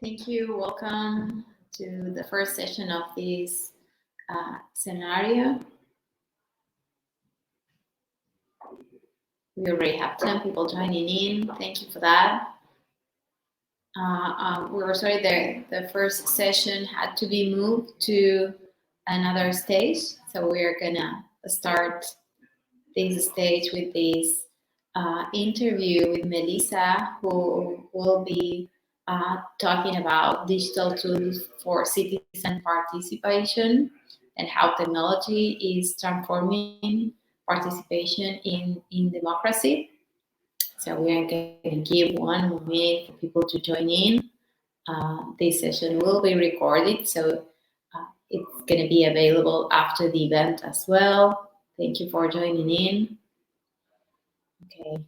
Thank you. Welcome to the first session of this scenario. We already have 10 people joining in. Thank you for that. We were sorry the first session had to be moved to another stage. So we're gonna start this stage with this interview with Melissa, who will be talking about digital tools for citizen participation and how technology is transforming participation in democracy. So we are going to give 1 minute for people to join in. This session will be recorded, so it's going to be available after the event as well. Thank you for joining in. Okay.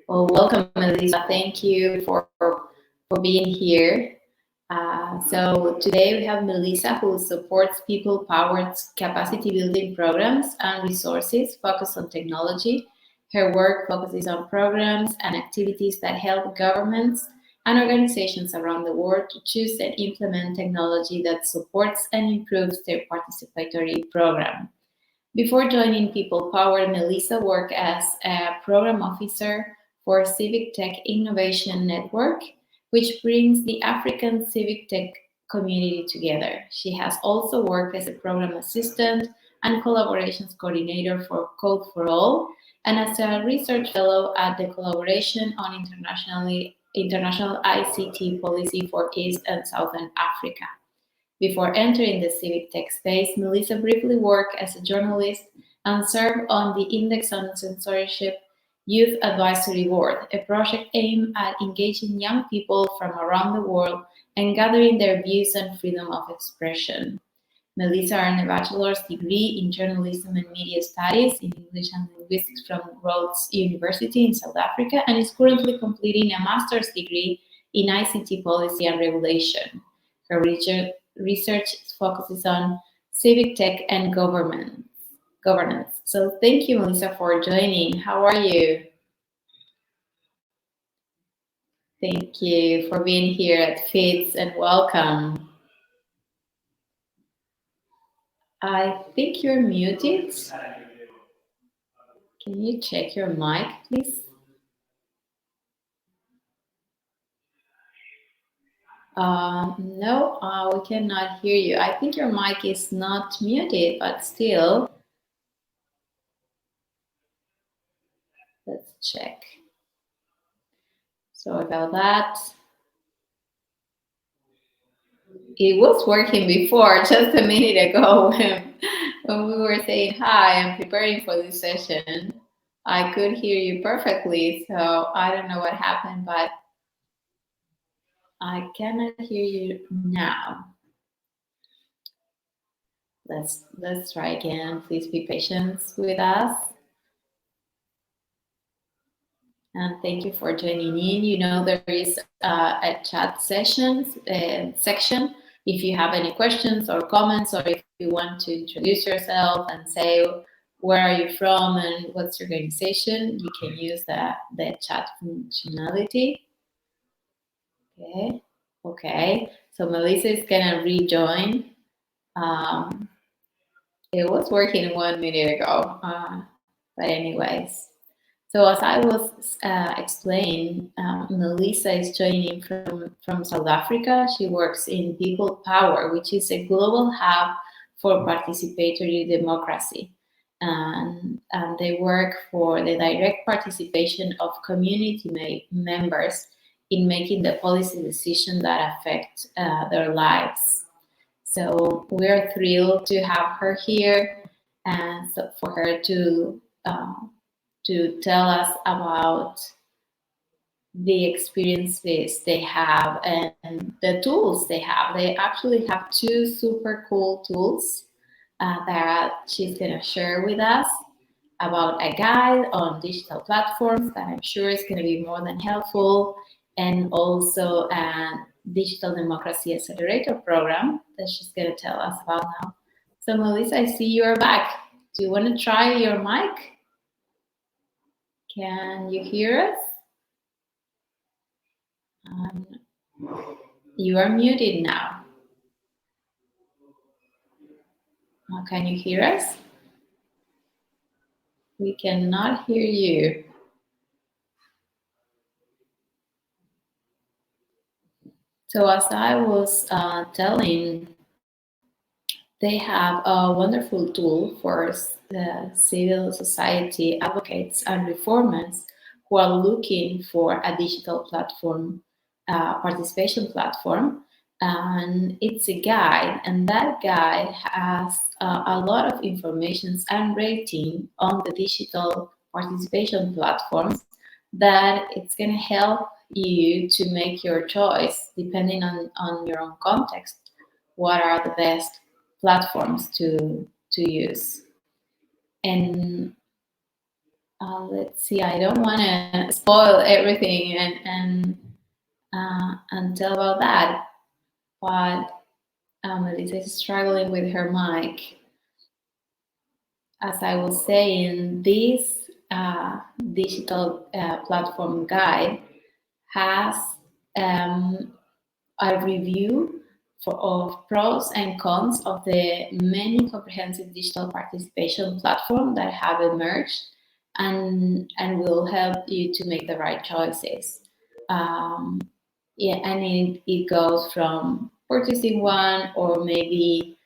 Well, welcome, Melissa. Thank you for being here. So today we have Melissa, who supports people-powered capacity building programs and resources focused on technology. Her work focuses on programs and activities that help governments and organizations around the world to choose and implement technology that supports and improves their participatory program. Before joining People Power, Melissa worked as a program officer for Civic Tech Innovation Network, which brings the African civic tech community together. She has also worked as a program assistant and collaborations coordinator for Code for All, and as a research fellow at the Collaboration on International ICT Policy for East and Southern Africa. Before entering the civic tech space, Melissa briefly worked as a journalist and served on the Index on Censorship Youth Advisory Board, a project aimed at engaging young people from around the world and gathering their views on freedom of expression. Melissa earned a bachelor's degree in journalism and media studies in English and linguistics from Rhodes University in South Africa and is currently completing a master's degree in ICT policy and regulation. Her research focuses on civic tech and governance. So thank you, Melissa, for joining. How are you? Thank you for being here at FITS and welcome. I think you're muted. Can you check your mic, please? No, we cannot hear you. I think your mic is not muted, but still. Let's check. Sorry about that. It was working before, just a minute ago when we were saying hi and preparing for this session. I could hear you perfectly, so I don't know what happened, but I cannot hear you now. Let's try again. Please be patient with us. And thank you for joining in. You know, there is a chat section. If you have any questions or comments, or if you want to introduce yourself and say where are you from and what's your organization, you can use the chat functionality. Okay. So Melissa is gonna rejoin. It was working 1 minute ago, but anyways. So as I was explaining, Melissa is joining from South Africa. She works in People Power, which is a global hub for participatory democracy. And they work for the direct participation of community members in making the policy decisions that affect their lives. So we're thrilled to have her here and so for her to tell us about the experiences they have and the tools they have. They actually have 2 super cool tools that she's going to share with us about a guide on digital platforms that I'm sure is going to be more than helpful, and also a digital democracy accelerator program that she's going to tell us about now. So Melissa, I see you are back. Do you want to try your mic? Can you hear us? You are muted now. Can you hear us? We cannot hear you. So as I was telling, they have a wonderful tool for the civil society advocates and reformers who are looking for a digital platform, participation platform. And it's a guide, and that guide has a lot of information and rating on the digital participation platforms that it's going to help you to make your choice depending on your own context. What are the best platforms to use? And let's see, I don't want to spoil everything and tell about that, but Melissa is struggling with her mic. As I was saying, this digital platform guide has a review of pros and cons of the many comprehensive digital participation platforms that have emerged and will help you to make the right choices. And it goes from purchasing one or maybe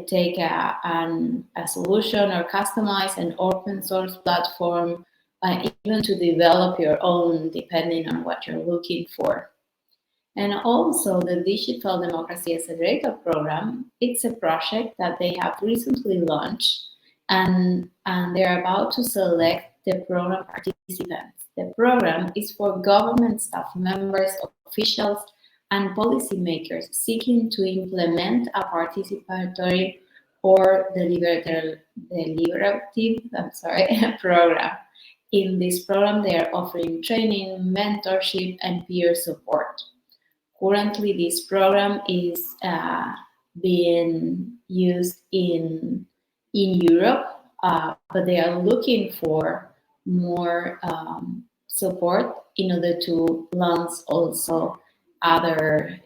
take a solution or customize an open source platform, even to develop your own depending on what you're looking for. And also the Digital Democracy Accelerator Program, it's a project that they have recently launched, and they're about to select the program participants. The program is for government staff members, officials, and policymakers seeking to implement a participatory or deliberative program. In this program, they are offering training, mentorship, and peer support. Currently, this program is being used in Europe, but they are looking for more support in order to launch also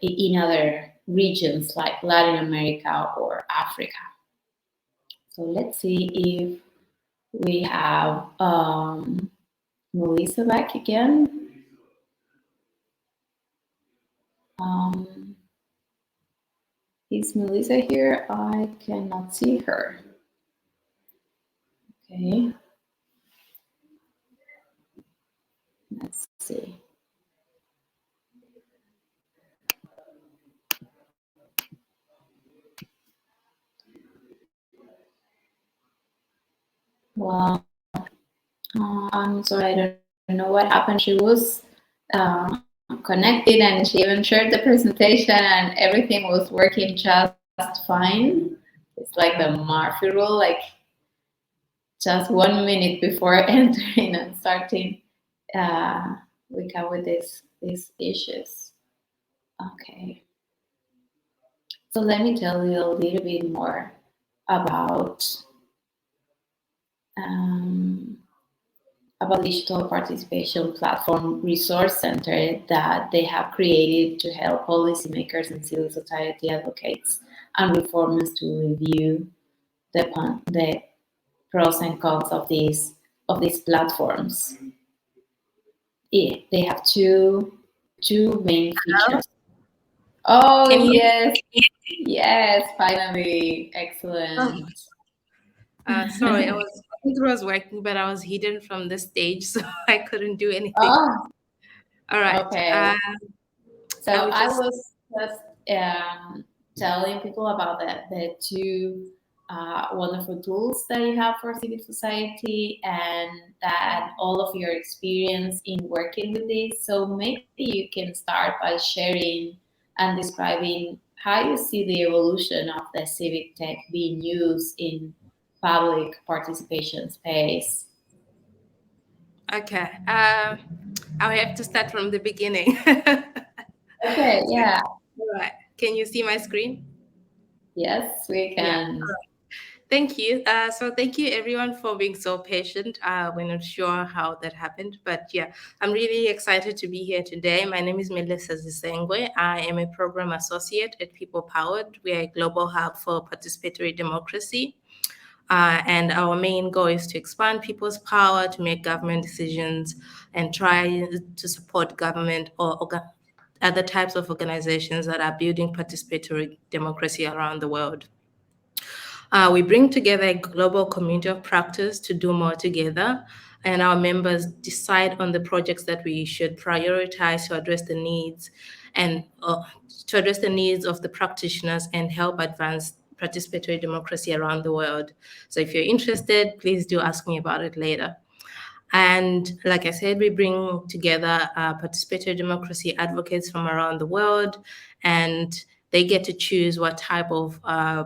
in other regions like Latin America or Africa. So let's see if we have Melissa back again. Is Melissa here? I cannot see her. Okay. Let's see. Well, I'm sorry, I don't know what happened. She was connected and she even shared the presentation and everything was working just fine. It's like the Murphy rule, like just 1 minute before entering and starting, we come with these issues. Okay. So let me tell you a little bit more about digital participation platform resource center that they have created to help policymakers and civil society advocates and reformers to review the pros and cons of these platforms. They have two main features. Oh, yes. Yes, finally. Excellent. Sorry, I think it was working, but I was hidden from the stage, so I couldn't do anything. Oh, all right. Okay. So I was just telling people about the two wonderful tools that you have for civil society and that all of your experience in working with this. So maybe you can start by sharing and describing how you see the evolution of the civic tech being used in public participation space. Okay. I have to start from the beginning. Okay, yeah. All right. Can you see my screen? Yes, we can. Yeah. Thank you. So thank you everyone for being so patient. We're not sure how that happened, but yeah, I'm really excited to be here today. My name is Melissa Zisengwe. I am a program associate at People Powered. We are a global hub for participatory democracy. And our main goal is to expand people's power to make government decisions and try to support government or other types of organizations that are building participatory democracy around the world. We bring together a global community of practice to do more together, and our members decide on the projects that we should prioritize to address the needs of the practitioners and help advance participatory democracy around the world. So if you're interested, please do ask me about it later. And like I said, we bring together participatory democracy advocates from around the world, and they get to choose what type of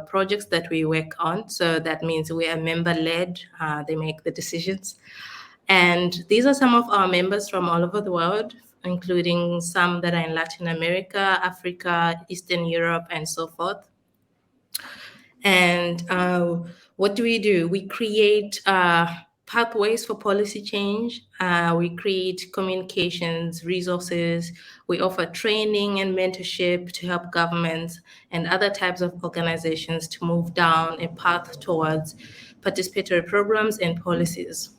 projects that we work on. So that means we are member-led, they make the decisions. And these are some of our members from all over the world, including some that are in Latin America, Africa, Eastern Europe, and so forth. And what do? We create pathways for policy change. We create communications, resources. We offer training and mentorship to help governments and other types of organizations to move down a path towards participatory programs and policies.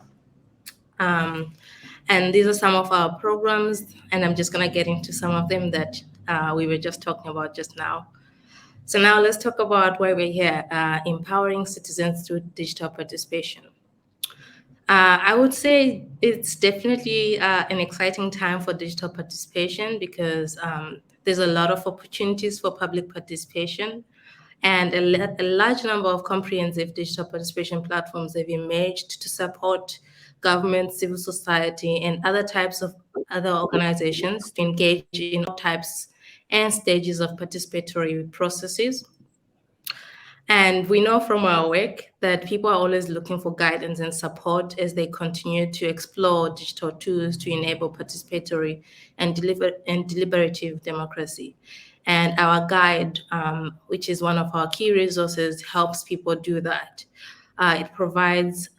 And these are some of our programs, and I'm just going to get into some of them that we were just talking about just now. So now let's talk about why we're here, empowering citizens through digital participation. I would say it's definitely an exciting time for digital participation because there's a lot of opportunities for public participation, and a large number of comprehensive digital participation platforms have emerged to support government, civil society, and other types of other organizations to engage in all types and stages of participatory processes. And we know from our work that people are always looking for guidance and support as they continue to explore digital tools to enable participatory and deliberative democracy. And our guide, which is one of our key resources, helps people do that. It provides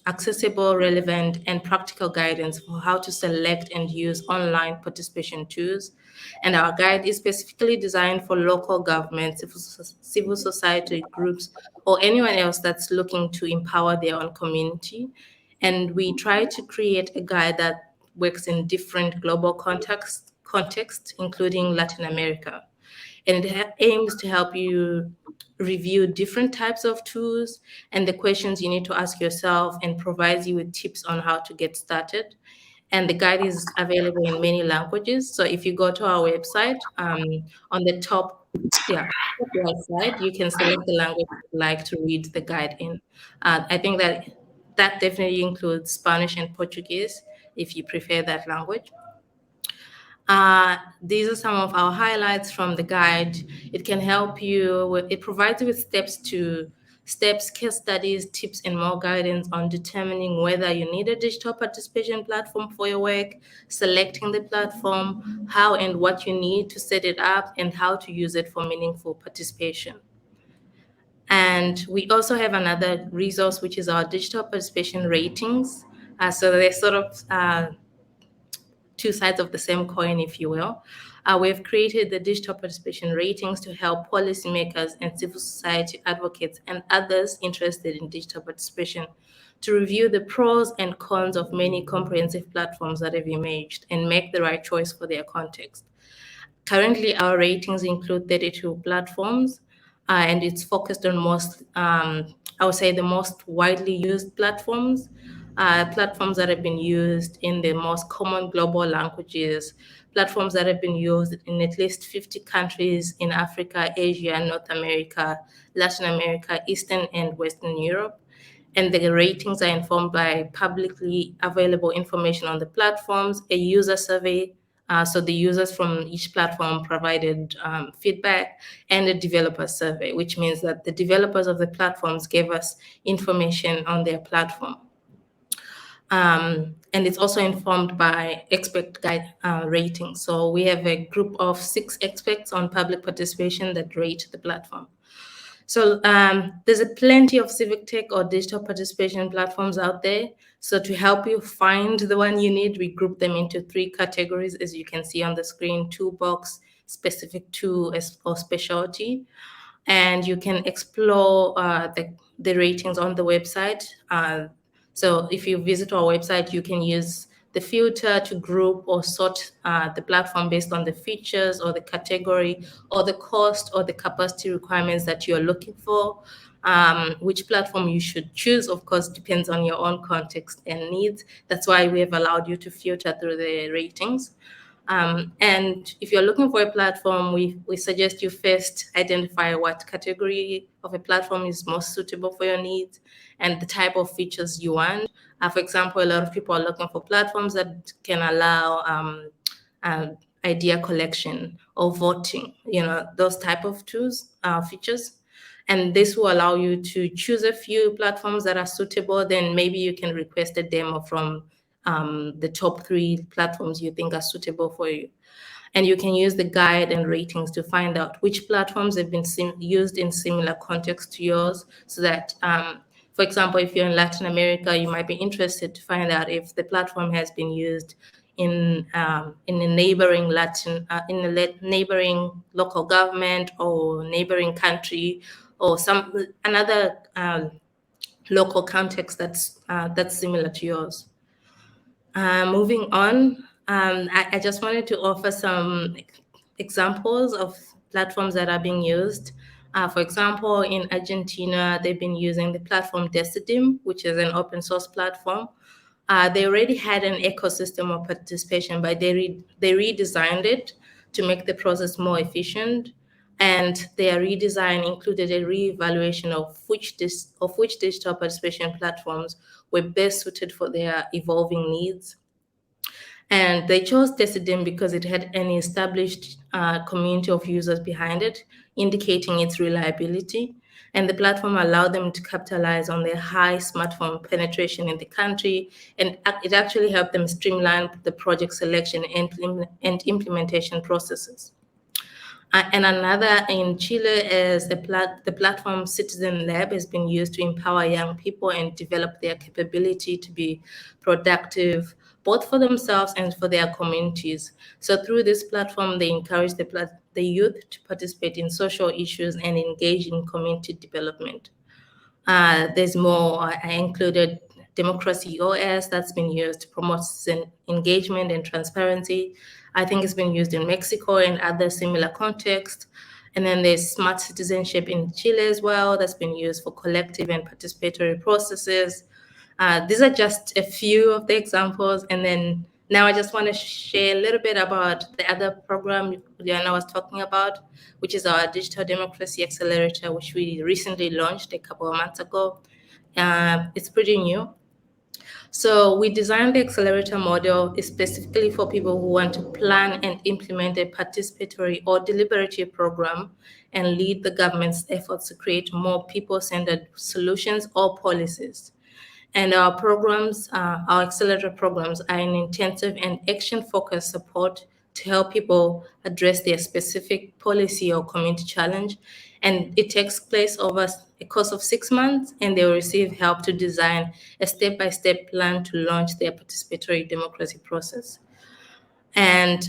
accessible, relevant, and practical guidance for how to select and use online participation tools. And our guide is specifically designed for local government, civil society groups, or anyone else that's looking to empower their own community. And we try to create a guide that works in different global contexts, including Latin America. And it aims to help you review different types of tools and the questions you need to ask yourself, and provides you with tips on how to get started. And the guide is available in many languages. So if you go to our website, on the top right side, you can select the language you'd like to read the guide in. I think that definitely includes Spanish and Portuguese, if you prefer that language. These are some of our highlights from the guide. It can help you it provides you with steps, case studies, tips, and more guidance on determining whether you need a digital participation platform for your work, selecting the platform, how and what you need to set it up, and how to use it for meaningful participation. And we also have another resource, which is our digital participation ratings. So they're sort of two sides of the same coin, if you will. We've created the digital participation ratings to help policymakers and civil society advocates and others interested in digital participation to review the pros and cons of many comprehensive platforms that have emerged and make the right choice for their context. Currently, our ratings include 32 platforms, and it's focused on I would say, the most widely used platforms. Platforms that have been used in the most common global languages, platforms that have been used in at least 50 countries in Africa, Asia, North America, Latin America, Eastern and Western Europe. And the ratings are informed by publicly available information on the platforms, a user survey. So the users from each platform provided feedback, and a developer survey, which means that the developers of the platforms gave us information on their platform. And it's also informed by expert guide ratings. So we have a group of 6 experts on public participation that rate the platform. So there's plenty of civic tech or digital participation platforms out there. So to help you find the one you need, we group them into 3 categories, as you can see on the screen: toolbox, specific to or specialty. And you can explore the ratings on the website. So if you visit our website, you can use the filter to group or sort the platform based on the features or the category or the cost or the capacity requirements that you're looking for. Which platform you should choose, of course, depends on your own context and needs. That's why we have allowed you to filter through the ratings. And if you're looking for a platform, we suggest you first identify what category of a platform is most suitable for your needs and the type of features you want. For example, a lot of people are looking for platforms that can allow idea collection or voting, those type of tools, features. And this will allow you to choose a few platforms that are suitable. Then maybe you can request a demo from the top 3 platforms you think are suitable for you. And you can use the guide and ratings to find out which platforms have been used in similar context to yours, so that, for example, if you're in Latin America, you might be interested to find out if the platform has been used in a neighboring neighboring local government or neighboring country or another local context that's similar to yours. Moving on, I just wanted to offer some examples of platforms that are being used. For example, in Argentina, they've been using the platform Decidim, which is an open source platform. They already had an ecosystem of participation, but they redesigned it to make the process more efficient. And their redesign included a reevaluation of which digital participation platforms were best suited for their evolving needs. And they chose Decidim because it had an established community of users behind it, indicating its reliability. And the platform allowed them to capitalize on their high smartphone penetration in the country. And it actually helped them streamline the project selection and implementation processes. And another in Chile is the platform Citizen Lab has been used to empower young people and develop their capability to be productive, both for themselves and for their communities. So through this platform, they encourage the youth to participate in social issues and engage in community development. There's more. I included Democracia OS that's been used to promote engagement and transparency. I think it's been used in Mexico and other similar contexts. And then there's Smart Citizenship in Chile as well that's been used for collective and participatory processes. These are just a few of the examples. And then now I just want to share a little bit about the other program Liana was talking about, which is our Digital Democracy Accelerator, which we recently launched a couple of months ago. It's pretty new. So we designed the accelerator model specifically for people who want to plan and implement a participatory or deliberative program and lead the government's efforts to create more people-centered solutions or policies. And our programs, our accelerator programs, are an intensive and action-focused support to help people address their specific policy or community challenge. And it takes place over a course of 6 months, and they will receive help to design a step-by-step plan to launch their participatory democracy process. And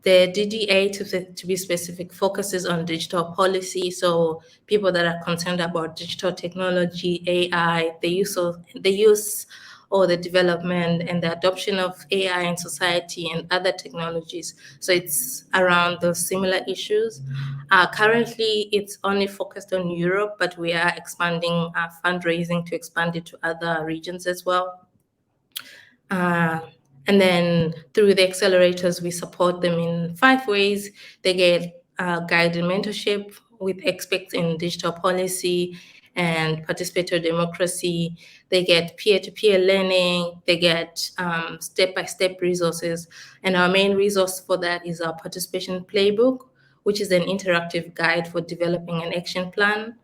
the DDA, to be specific, focuses on digital policy. So people that are concerned about digital technology, AI, the use or the development and the adoption of AI in society and other technologies. So it's around those similar issues. Currently, it's only focused on Europe, but we are expanding fundraising to expand it to other regions as well. And then through the accelerators, we support them in 5 ways. They get guided mentorship with experts in digital policy and participatory democracy. They get peer-to-peer learning. They get step-by-step resources. And our main resource for that is our participation playbook, which is an interactive guide for developing an action plan.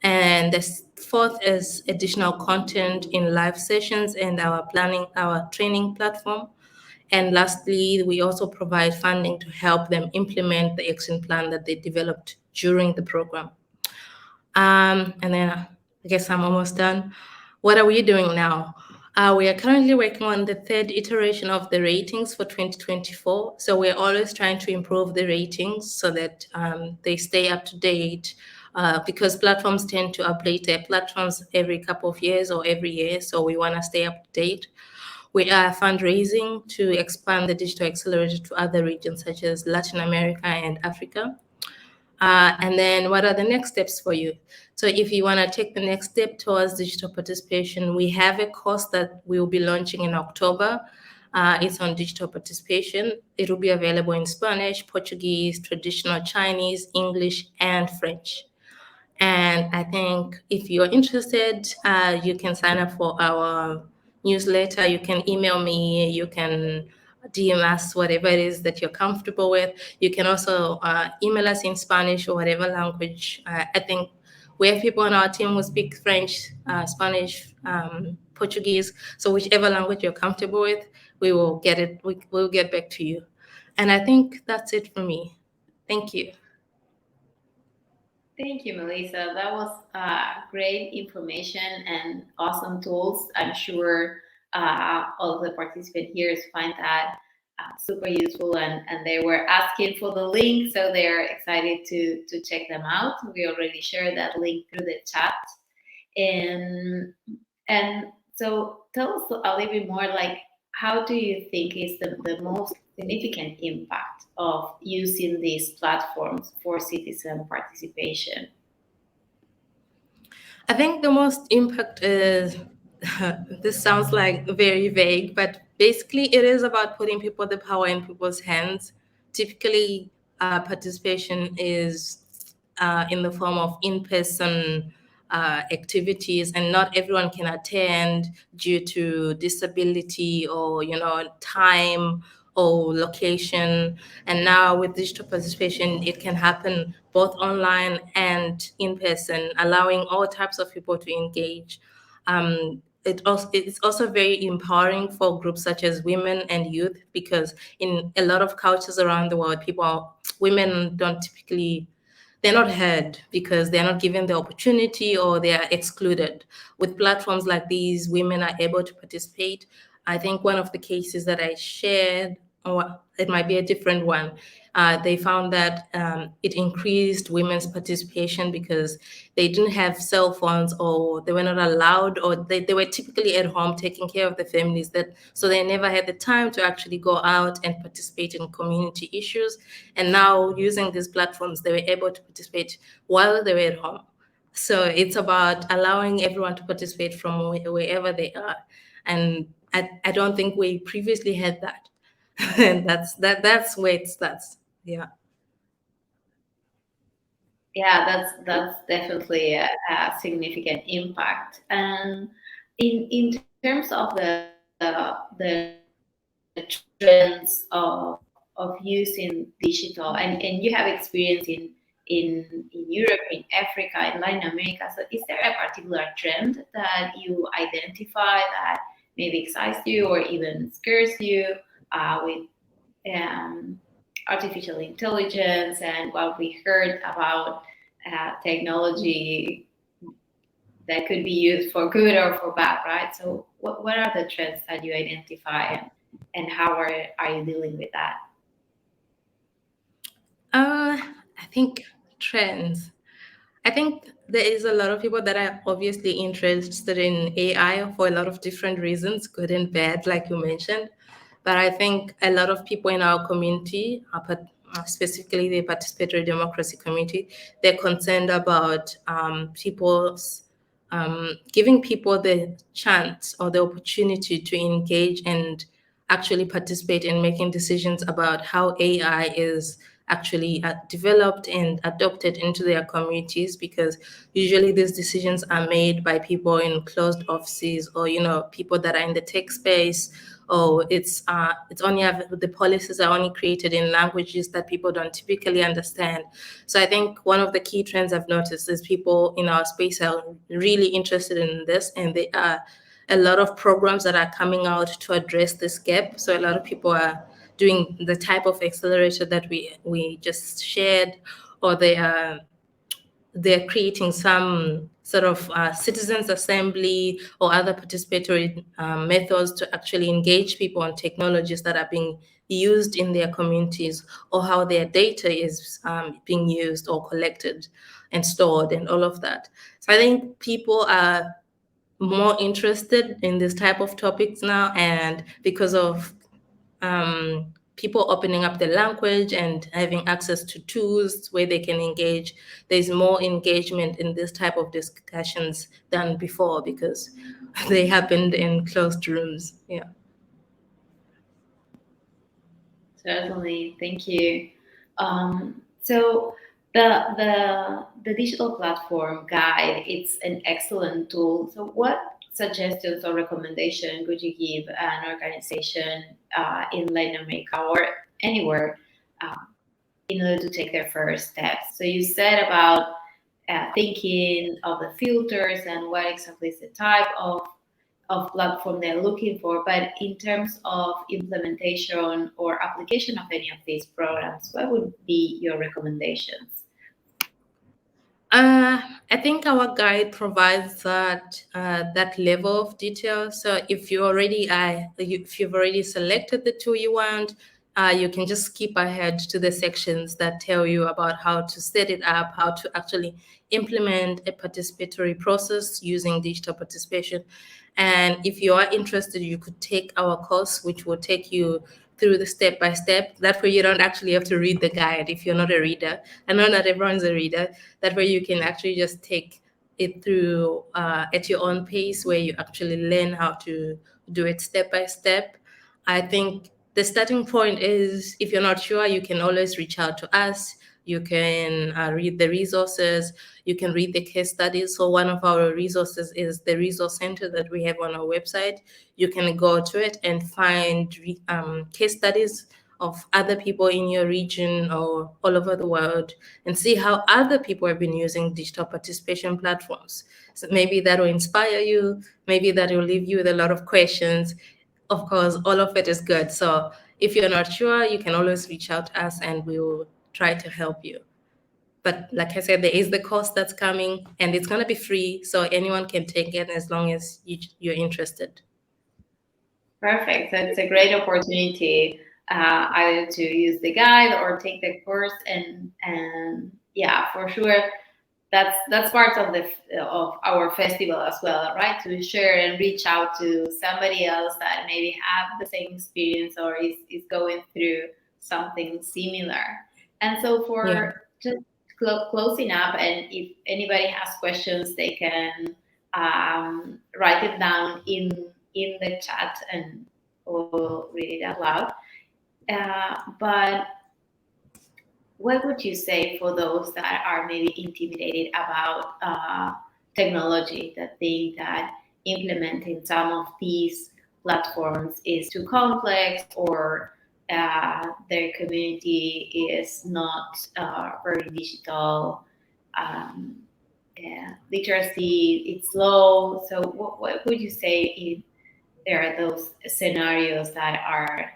And the 4th is additional content in live sessions and our training platform. And lastly, we also provide funding to help them implement the action plan that they developed during the program. And then I guess I'm almost done. What are we doing now? We are currently working on the third iteration of the ratings for 2024. So we're always trying to improve the ratings so that they stay up to date, because platforms tend to update their platforms every couple of years or every year. So we want to stay up to date. We are fundraising to expand the digital accelerator to other regions such as Latin America and Africa. And then what are the next steps for you? So if you want to take the next step towards digital participation, we have a course that we will be launching in October. It's on digital participation. It will be available in Spanish, Portuguese, traditional Chinese, English, and French. And I think if you're interested, you can sign up for our newsletter. You can email me. You can DM us, whatever it is that you're comfortable with. You can also email us in Spanish or whatever language. I think we have people on our team who speak French, Spanish, Portuguese. So whichever language you're comfortable with, we will get it. We'll get back to you. And I think that's it for me. Thank you. Thank you, Melissa. That was great information and awesome tools. I'm sure all of the participants here find that super useful, and they were asking for the link, so they're excited to check them out. We already shared that link through the chat. And so tell us a little bit more, like, how do you think is the most significant impact of using these platforms for citizen participation? I think the most impact is, this sounds like very vague, but basically it is about putting the power in people's hands. Typically, participation is in the form of in-person activities, and not everyone can attend due to disability or time or location. And now with digital participation, it can happen both online and in person, allowing all types of people to engage. It's also very empowering for groups such as women and youth, because in a lot of cultures around the world, women don't typically, they're not heard because they're not given the opportunity or they are excluded. With platforms like these, women are able to participate. I think one of the cases that I shared, or it might be a different one, they found that it increased women's participation because they didn't have cell phones, or they were not allowed, or they were typically at home taking care of the families, so they never had the time to actually go out and participate in community issues. And now using these platforms, they were able to participate while they were at home. So it's about allowing everyone to participate from wherever they are. And I don't think we previously had that. And that's where it starts. Yeah. Yeah, that's definitely a significant impact. And in terms of the trends of using digital, and you have experience in Europe, in Africa, in Latin America. So is there a particular trend that you identify that maybe excites you or even scares you with artificial intelligence and what we heard about technology that could be used for good or for bad, right? So what are the trends that you identify, and how are you dealing with that? I think trends. I think there is a lot of people that are obviously interested in AI for a lot of different reasons, good and bad, like you mentioned. But I think a lot of people in our community, specifically the participatory democracy community, they're concerned about giving people the chance or the opportunity to engage and actually participate in making decisions about how AI is actually developed and adopted into their communities, because usually these decisions are made by people in closed offices, or people that are in the tech space, or it's only the policies are only created in languages that people don't typically understand. So I think one of the key trends I've noticed is people in our space are really interested in this, and there are a lot of programs that are coming out to address this gap. So a lot of people are doing the type of accelerator that we just shared, or they are they're creating some sort of citizens assembly or other participatory methods to actually engage people on technologies that are being used in their communities, or how their data is being used or collected and stored and all of that. So I think people are more interested in this type of topics now, and because of people opening up the language and having access to tools where they can engage, there's more engagement in this type of discussions than before, because they happened in closed rooms. Yeah. Certainly, thank you. So the digital platform guide, it's an excellent tool. So what suggestions or recommendation would you give an organization in Latin America or anywhere in order to take their first steps? So you said about thinking of the filters and what exactly is the type of platform they're looking for, but in terms of implementation or application of any of these programs, what would be your recommendations? I think our guide provides that level of detail. So if if you've already selected the tool you want, you can just skip ahead to the sections that tell you about how to set it up, how to actually implement a participatory process using digital participation. And if you are interested, you could take our course, which will take you through the step by step. That way you don't actually have to read the guide if you're not a reader. I know not everyone's a reader. That way you can actually just take it through at your own pace, where you actually learn how to do it step by step. I think the starting point is, if you're not sure, you can always reach out to us. You can read the resources. You can read the case studies. So one of our resources is the resource center that we have on our website. You can go to it and find case studies of other people in your region or all over the world, and see how other people have been using digital participation platforms. So maybe that will inspire you. Maybe that will leave you with a lot of questions. Of course, all of it is good. So if you're not sure, you can always reach out to us and we will try to help you. But like I said, there is the course that's coming, and it's going to be free. So anyone can take it as long as you're interested. Perfect. That's a great opportunity either to use the guide or take the course, and yeah, for sure, that's part of our festival as well, right? To share and reach out to somebody else that maybe have the same experience or is going through something similar. And so for just closing up, and if anybody has questions, they can write it down in the chat and we'll read it out loud. But what would you say for those that are maybe intimidated about technology, that think that implementing some of these platforms is too complex, or their community is not very digital, literacy, it's low? So what would you say if there are those scenarios that are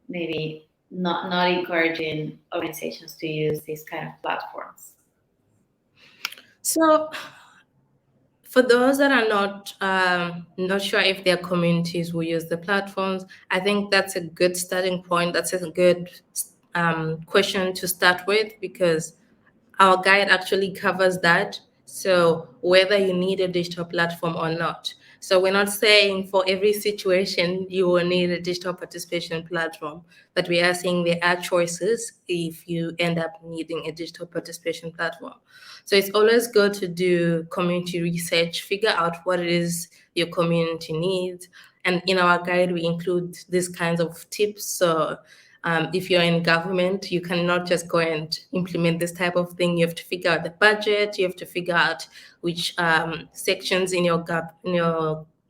maybe not encouraging organizations to use these kind of platforms? So for those that are not sure if their communities will use the platforms, I think that's a good starting point. That's a good question to start with, because our guide actually covers that. So whether you need a digital platform or not. So we're not saying for every situation you will need a digital participation platform, but we are saying there are choices if you end up needing a digital participation platform. So it's always good to do community research, figure out what it is your community needs. And in our guide, we include these kinds of tips. So if you're in government, you cannot just go and implement this type of thing. You have to figure out the budget. You have to figure out which sections in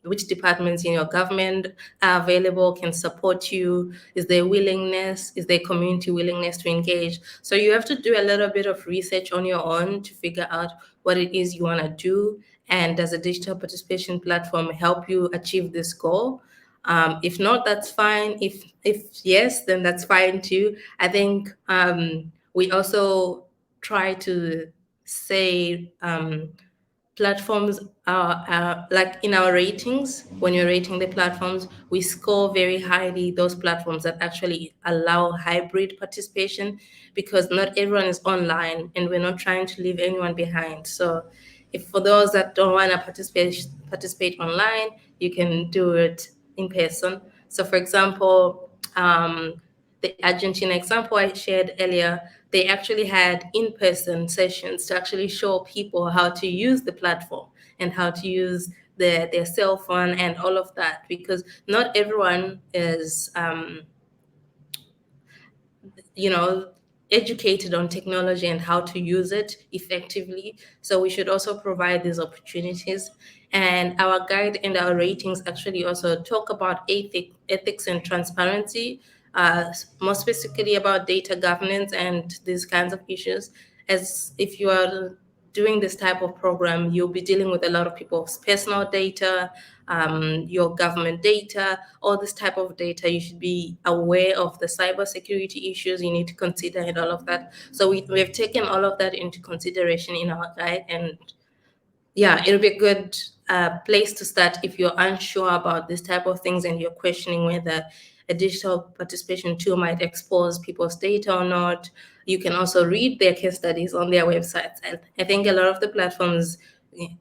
which departments in your government are available, can support you. Is there willingness? Is there community willingness to engage? So you have to do a little bit of research on your own to figure out what it is you want to do. And does a digital participation platform help you achieve this goal? If not, that's fine. If yes, then that's fine too. I think we also try to say platforms are like in our ratings, when you're rating the platforms, we score very highly those platforms that actually allow hybrid participation, because not everyone is online and we're not trying to leave anyone behind. So if for those that don't want to participate online, you can do it in person. So for example, the Argentina example I shared earlier, they actually had in-person sessions to actually show people how to use the platform and how to use their cell phone and all of that, because not everyone is educated on technology and how to use it effectively. So we should also provide these opportunities. And our guide and our ratings actually also talk about ethics and transparency, more specifically about data governance and these kinds of issues. As if you are doing this type of program, you'll be dealing with a lot of people's personal data, your government data, all this type of data. You should be aware of the cybersecurity issues you need to consider and all of that. So we've taken all of that into consideration in our guide. And yeah, it'll be a good place to start if you're unsure about this type of things and you're questioning whether a digital participation tool might expose people's data or not. You can also read their case studies on their websites. And I think a lot of the platforms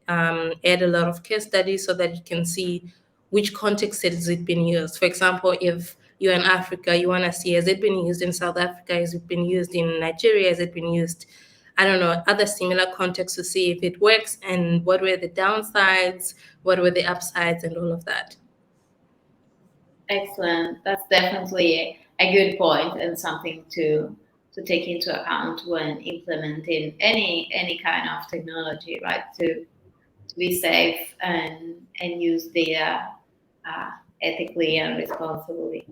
add a lot of case studies so that you can see which context has it been used. For example, if you're in Africa, you want to see, has it been used in South Africa? Has it been used in Nigeria? Has it been used, I don't know, other similar contexts, to see if it works and what were the downsides, what were the upsides, and all of that. Excellent. That's definitely a good point and something to take into account when implementing any kind of technology, right? To be safe and use data ethically and responsibly.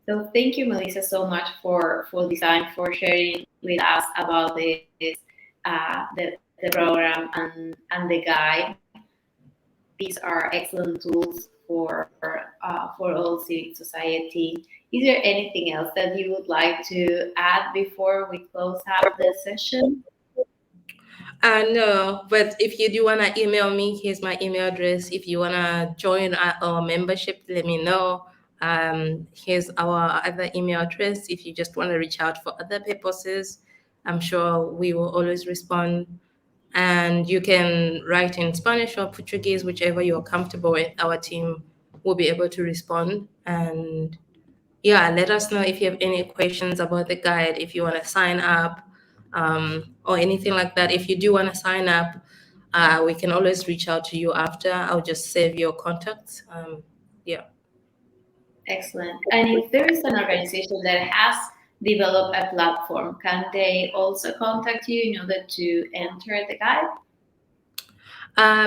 So thank you, Melissa, so much for this time, for sharing with us about this the program and the guide. These are excellent tools for all civic society. Is there anything else that you would like to add before we close out the session? No, but if you do want to email me, here's my email address. If you want to join our membership, let me know. Here's our other email address. If you just want to reach out for other purposes, I'm sure we will always respond. And you can write in Spanish or Portuguese, whichever you're comfortable with. Our team will be able to respond. And yeah, let us know if you have any questions about the guide, if you want to sign up, or anything like that. If you do want to sign up, we can always reach out to you after. I'll just save your contacts. Yeah. Excellent. And if there is an organization that has developed a platform, can they also contact you in order to enter the guide?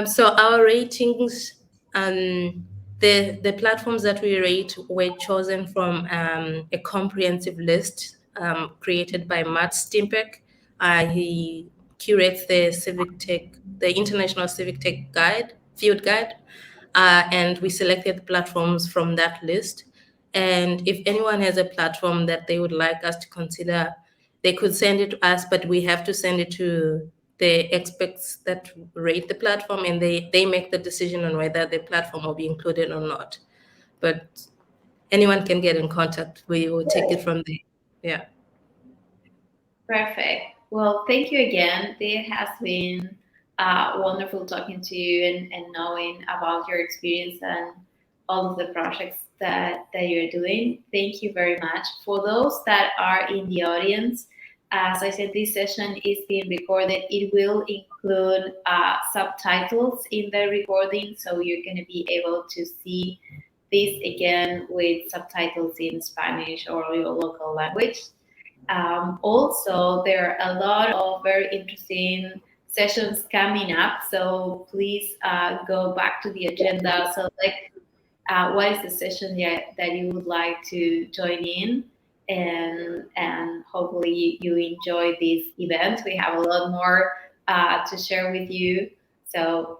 So our ratings, the platforms that we rate were chosen from a comprehensive list created by Matt Stimpeck. He curates the International Civic Tech Guide, Field Guide, and we selected the platforms from that list. And if anyone has a platform that they would like us to consider, they could send it to us, but we have to send it to the experts that rate the platform, and they make the decision on whether the platform will be included or not. But anyone can get in contact. We will take it from there. Yeah. Perfect. Well, thank you again. It has been wonderful talking to you and knowing about your experience and all of the projects that you're doing. Thank you very much. For those that are in the audience, as I said, this session is being recorded. It will include subtitles in the recording, so you're going to be able to see this again with subtitles in Spanish or your local language. Also, there are a lot of very interesting sessions coming up, so please go back to the agenda, select what is the session that you would like to join in, and hopefully you enjoy this event. We have a lot more to share with you, so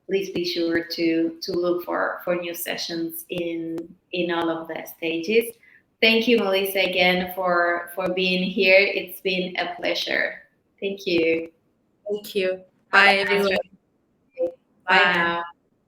please be sure to look for new sessions in all of the stages. Thank you, Melissa, again for being here. It's been a pleasure. Thank you. Thank you. Bye, everyone. Bye now.